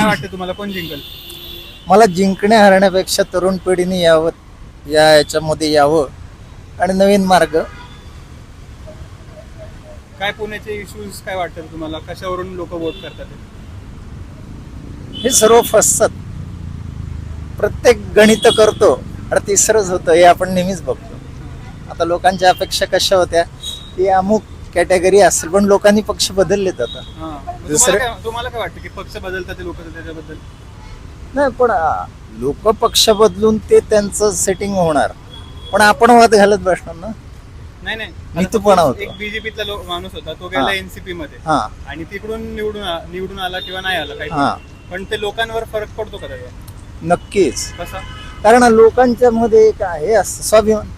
काय वाटतं तुम्हाला कोण जिंकल? मला जिंकण्या हरण्यापेक्षा तरुण पिढीने यावं, याच्यामध्ये यावं आणि नवीन मार्ग. काय पुण्याचे इश्यूज काय वाटतात तुम्हाला? कशावरून लोक वोट करतात? हे सर्व फसतात. प्रत्येक गणित करतो आणि तिसरंच होतं हे आपण नेहमीच बघतो. आता लोकांच्या अपेक्षा कशा होत्या की अमुक कॅटेगरी असेल, पण लोकांनी पक्ष बदललेत आता. तुम्हाला काय वाटतं की पक्ष बदलतात ते लोक त्याच्याबद्दल? नाही, पण लोक पक्ष बदलून ते त्यांचं सेटिंग होणार, पण आपण वाद घालत बसणार ना. नाही मी तू पण होतो. एक बीजेपीतला माणूस होता, तो गेला एनसीपी मध्ये हा आणि तिकडून निवडून आला किंवा नाही आला काही, हा पण ते लोकांवर फरक पडतो का त्याचा? नक्कीच. कसा? कारण लोकांच्या मध्ये एक आहे असं स्वाभिमान,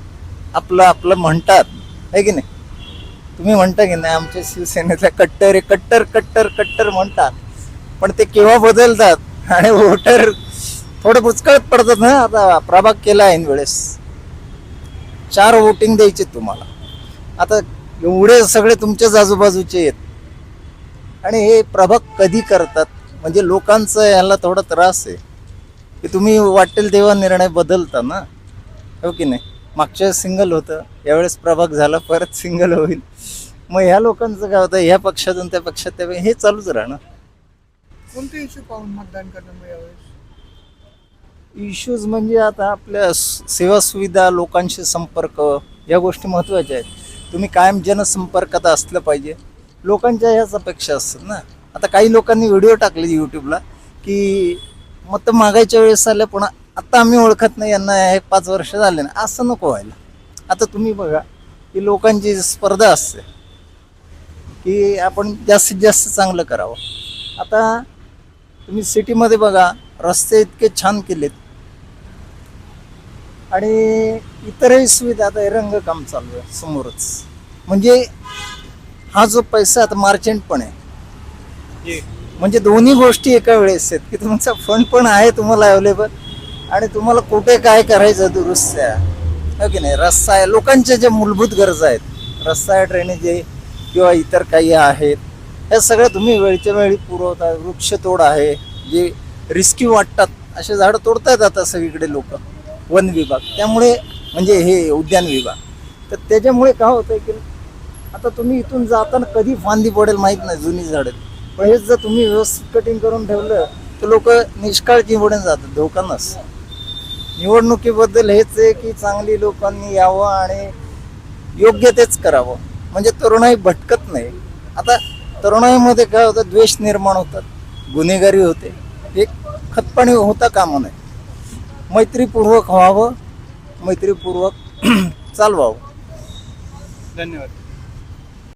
आपलं आपलं म्हणतात आहे की नाही. तुम्ही म्हणता की नाही आमच्या शिवसेनेतल्या कट्टर आहे, कट्टर कट्टर कट्टर म्हणतात, पण ते केव्हा बदलतात आणि वोटर थोडं बुचकळत पडतात ना. आता प्रभाग केला ऐन वेळेस 4 वोटिंग द्यायचे तुम्हाला, आता एवढे सगळे तुमच्याच आजूबाजूचे आहेत आणि हे प्रभाग कधी करतात? म्हणजे लोकांचं याला थोडा त्रास आहे की तुम्ही वाटेल तेव्हा निर्णय बदलता ना, हो की नाही. मागच्या सिंगल होतं, यावेळेस प्रभाग झाला, परत सिंगल होईल. मग ह्या लोकांचं काय होतं, ह्या पक्षातून त्या पक्षात त्या, हे चालूच राहणार. कोणते इश्यू पाहून मतदान करणं यावेळेस? इश्यूज म्हणजे आता आपल्या सेवा सुविधा, लोकांशी संपर्क, या गोष्टी महत्त्वाच्या आहेत. तुम्ही कायम जनसंपर्कात असलं पाहिजे, लोकांच्या ह्याच अपेक्षा असतात ना. आता काही लोकांनी व्हिडिओ टाकले यूट्यूबला की मत मागायच्या वेळेस आल्या, पण आता आम्ही ओळखत नाही यांना, हे 5 वर्ष झाले ना. असं नको व्हायला. आता तुम्ही बघा की लोकांची स्पर्धा असते की आपण जास्तीत जास्त चांगलं करावं. आता तुम्ही सिटीमध्ये बघा, रस्ते इतके छान केलेत आणि इतरही सुविधा. आता हे रंगकाम चालू आहे समोरच, म्हणजे हा जो पैसा आता मार्चंट पण आहे, म्हणजे दोन्ही गोष्टी एका वेळेस आहेत की तुमचा फंड पण आहे तुम्हाला अवेलेबल आणि तुम्हाला कुठे काय करायचं दुरुस्त आहे, हो की नाही. रस्ता आहे, लोकांच्या ज्या मूलभूत गरजा आहेत, रस्ता आहे, ड्रेनेज आहे किंवा इतर काही आहेत, हे सगळं तुम्ही वेळच्या वेळी पुरवता. वृक्षतोड आहे, जे रिस्की वाटतात असे झाडं तोडतायत आता सगळीकडे लोक, वन विभाग, त्यामुळे म्हणजे हे उद्यान विभाग. तर त्याच्यामुळे काय होतं की आता तुम्ही इथून जाताना कधी फांदी पडेल माहीत नाही, जुनी झाडं. पण हेच जर तुम्ही व्यवस्थित कटिंग करून ठेवलं तर लोक निष्काळजीपणे जातात, धोका नसतं. निवडणुकीबद्दल हेच आहे की चांगली लोकांनी यावं आणि योग्य तेच करावं, म्हणजे तरुणाई भटकत नाही. आता तरुणाईमध्ये काय होतं, द्वेष निर्माण होतात, गुन्हेगारी होते, एक खतपणी होता कामा नये. मैत्रीपूर्वक व्हावं, मैत्रीपूर्वक चालवावं. धन्यवाद.